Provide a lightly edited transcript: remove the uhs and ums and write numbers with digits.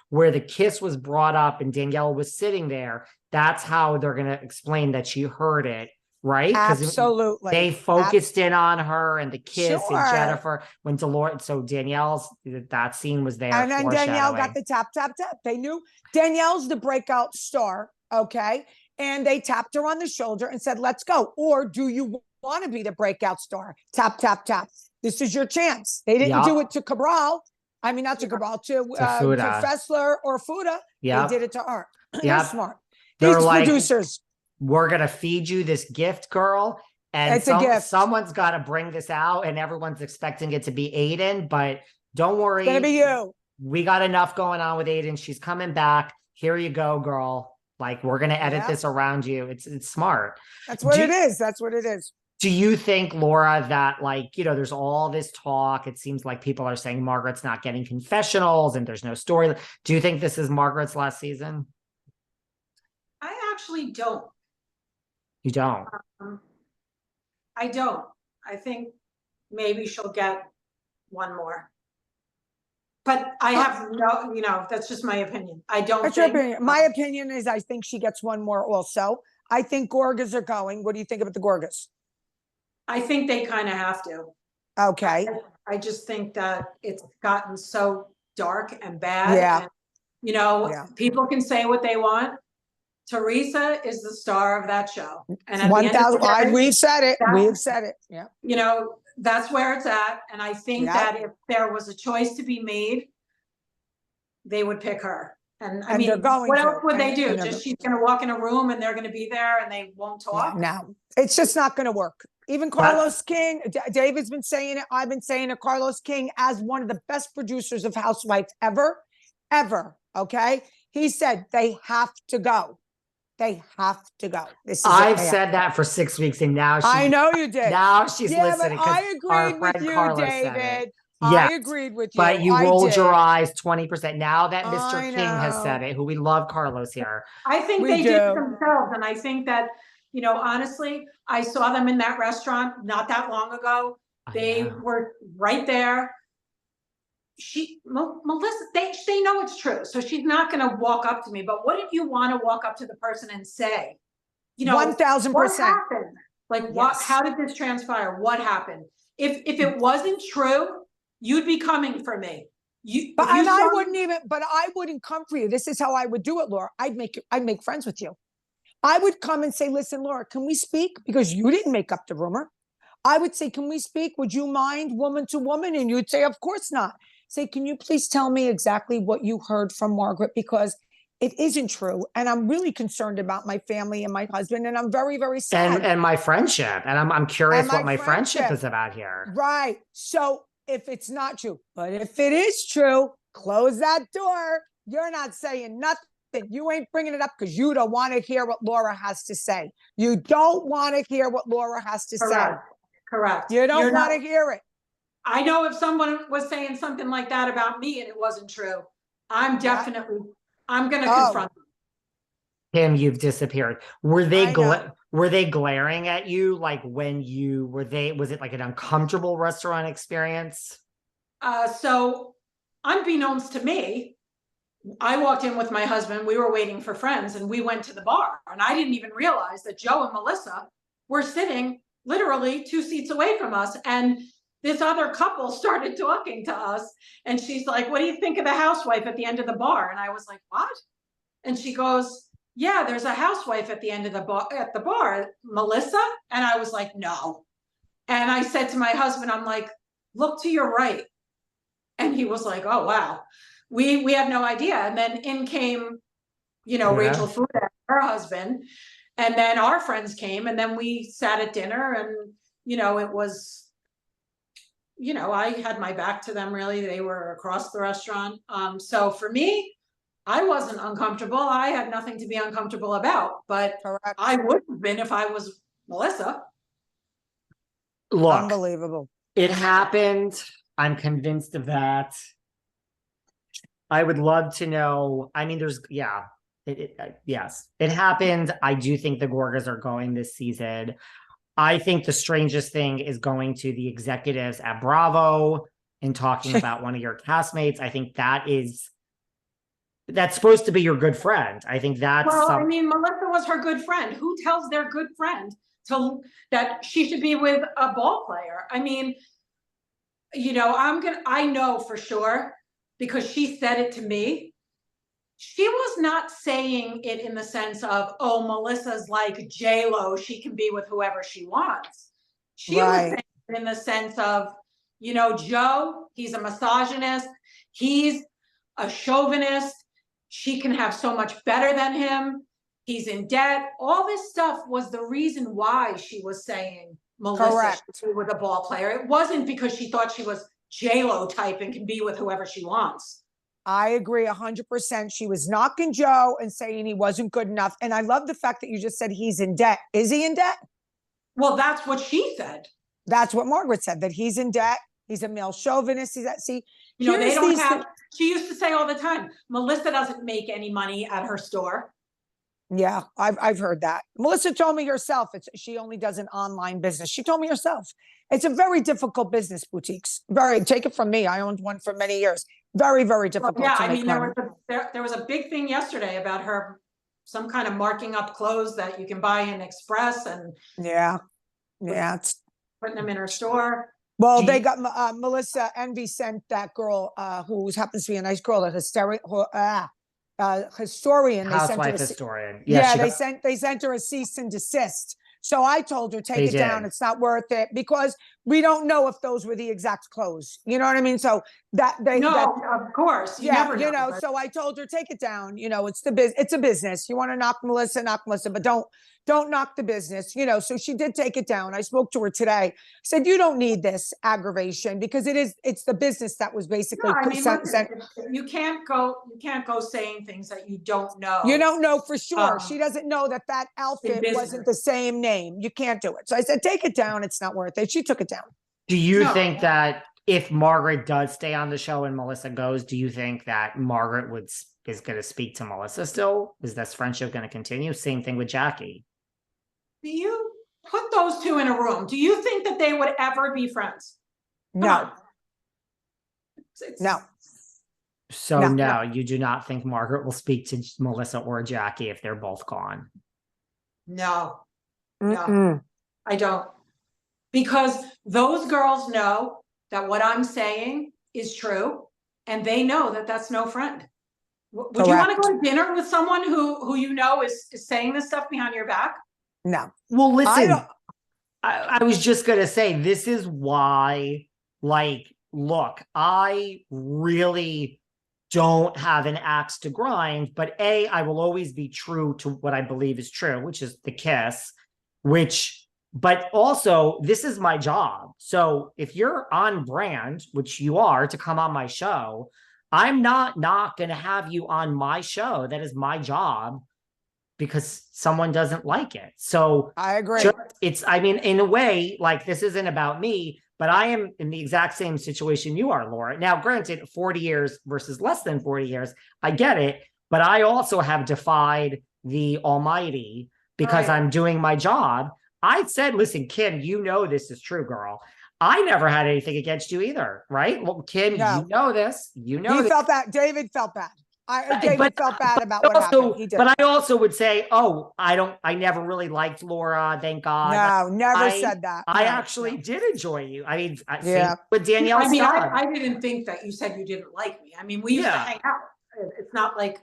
where the kiss was brought up and Danielle was sitting there, that's how they're going to explain that she heard it, right? Because Absolutely. they focused in on her and the kiss and Sure. Jennifer when Dolores. So that scene was there. And then Danielle got the tap, tap, tap. They knew Danielle's the breakout star. Okay. And they tapped her on the shoulder and said, let's go. Or do you want to be the breakout star? Tap, tap, tap. This is your chance. They didn't do it to Cabral. I mean, not to Cabral, to Fessler or Fuda. They did it to her. They're smart. These producers. We're going to feed you this gift, girl. And it's a gift. Someone's got to bring this out, and everyone's expecting it to be Aiden, but don't worry. It's going to be you. We got enough going on with Aiden. She's coming back. Here you go, girl. Like, we're going to edit this around you. It's smart. That's what it is. That's what it is. Do you think, Laura, that like, there's all this talk. It seems like people are saying Margaret's not getting confessionals and there's no story. Do you think this is Margaret's last season? I actually don't. You don't? I don't. I think maybe she'll get one more. But I have no, that's just my opinion. I don't think. Your opinion. My opinion is I think she gets one more also. I think Gorgas are going. What do you think about the Gorgas? I think they kind of have to. Okay. I just think that it's gotten so dark and bad. Yeah. And, people can say what they want. Teresa is the star of that show. And 1,000. We've said it. We've said it. Yeah. That's where it's at. And I think that if there was a choice to be made, they would pick her. And I mean, what else would they do? Just she's going to walk in a room and they're going to be there and they won't talk? No, it's just not going to work. Even Carlos King, David's been saying it. I've been saying it. Carlos King, as one of the best producers of Housewives ever. Okay. He said they have to go. They have to go. I've said that for 6 weeks, and now I know you did. Now she's listening. But I agreed with you, Carlos David. I agreed with you. But you rolled your eyes 20%. Now that Mr. King has said it, who we love Carlos here. I think they did it themselves. And I think that, honestly, I saw them in that restaurant not that long ago. They were right there. Melissa, they know it's true. So she's not going to walk up to me. But what if you want to walk up to the person and say, 1,000%. What happened? Like, how did this transpire? What happened? If it wasn't true, you'd be coming for me. I wouldn't come for you. This is how I would do it, Laura. I'd make friends with you. I would come and say, listen, Laura, can we speak? Because you didn't make up the rumor. I would say, can we speak? Would you mind woman to woman? And you'd say, of course not. Say, can you please tell me exactly what you heard from Margaret? Because it isn't true. And I'm really concerned about my family and my husband. And I'm very, very sad. And my friendship. And I'm curious what my friendship is about here. Right. So if it's not true, but if it is true, close that door. You're not saying nothing. You ain't bringing it up because you don't want to hear what Laura has to say. You don't want to hear what Laura has to say. Correct. You don't want to hear it. I know if someone was saying something like that about me and it wasn't true, I'm going to confront them. Kim, you've disappeared. Were they glaring at you? Like was it like an uncomfortable restaurant experience? So unbeknownst to me, I walked in with my husband, we were waiting for friends and we went to the bar and I didn't even realize that Joe and Melissa were sitting literally 2 seats away from us. And this other couple started talking to us and she's like, what do you think of the housewife at the end of the bar? And I was like, what? And she goes, yeah, there's a housewife at the end of the bar, Melissa. And I was like, no. And I said to my husband, I'm like, look to your right. And he was like, oh, wow. We had no idea. And then in came, Rachel Fuda and her husband. And then our friends came and then we sat at dinner and, it was, I had my back to them really. They were across the restaurant. So for me, I wasn't uncomfortable. I had nothing to be uncomfortable about, but I would have been if I was Melissa. Look, unbelievable. It happened. I'm convinced of that. I would love to know. I mean, yes, it happened. I do think the Gorgas are going this season. I think the strangest thing is going to the executives at Bravo and talking about one of your castmates. I think that is that's supposed to be your good friend. I think that's Well, I mean, Melissa was her good friend. Who tells their good friend that she should be with a ball player? I mean, I know for sure because she said it to me. She was not saying it in the sense of, oh, Melissa's like J-Lo, she can be with whoever she wants. She was saying it in the sense of, Joe, he's a misogynist, he's a chauvinist, she can have so much better than him, he's in debt. All this stuff was the reason why she was saying Melissa should be with a ball player. It wasn't because she thought she was J-Lo type and can be with whoever she wants. I agree 100%. She was knocking Joe and saying he wasn't good enough. And I love the fact that you just said he's in debt. Is he in debt? Well, that's what she said. That's what Margaret said, that he's in debt. He's a male chauvinist. He's that. See, they don't have. She used to say all the time, Melissa doesn't make any money at her store. Yeah, I've heard that. Melissa told me herself. She only does an online business. She told me herself. It's a very difficult business, boutiques. Take it from me. I owned one for many years. Very, very difficult. Well, yeah, I mean, there was a big thing yesterday about her, some kind of marking up clothes that you can buy in Express and it's putting them in her store. Well, they got Melissa Envy sent that girl who happens to be a nice girl, a historian. Housewife historian. Yeah, they sent her a cease and desist. So I told her, take it down. It's not worth it because we don't know if those were the exact clothes. You know what I mean? So of course. You never know. So I told her, take it down. It's a business. You want to knock Melissa, but don't knock the business, so she did take it down. I spoke to her today. I said, you don't need this aggravation because it's the business that was basically. You can't go saying things that you don't know. You don't know for sure. She doesn't know that outfit wasn't the same name. You can't do it. So I said, take it down. It's not worth it. She took it down. Do you think that if Margaret does stay on the show and Melissa goes, do you think that Margaret is going to speak to Melissa still? Is this friendship going to continue? Same thing with Jackie. Do you put those two in a room? Do you think that they would ever be friends? No. No. So no, you do not think Margaret will speak to Melissa or Jackie if they're both gone? No. No, I don't. Because those girls know that what I'm saying is true, and they know that that's no friend. Would you want to go to dinner with someone who is saying this stuff behind your back? No. Well, listen, I was just going to say, this is why, look, I really don't have an axe to grind, but I will always be true to what I believe is true, which is the kiss, but also this is my job. So if you're on brand, which you are, to come on my show, I'm not going to have you on my show. That is my job because someone doesn't like it. So I agree. In a way, this isn't about me, but I am in the exact same situation you are, Laura. Now, granted, 40 years versus less than 40 years, I get it, but I also have defied the almighty because I'm doing my job. I said, listen, Kim, this is true, girl. I never had anything against you either, right? Well, Kim, you know this. Felt bad. David felt bad. David felt bad about what happened. He did. But I also would say, I never really liked Laura, thank God. No, never said that. I actually did enjoy you. I mean, with Danielle. I didn't think that you said you didn't like me. I mean, we used to hang out. It's not like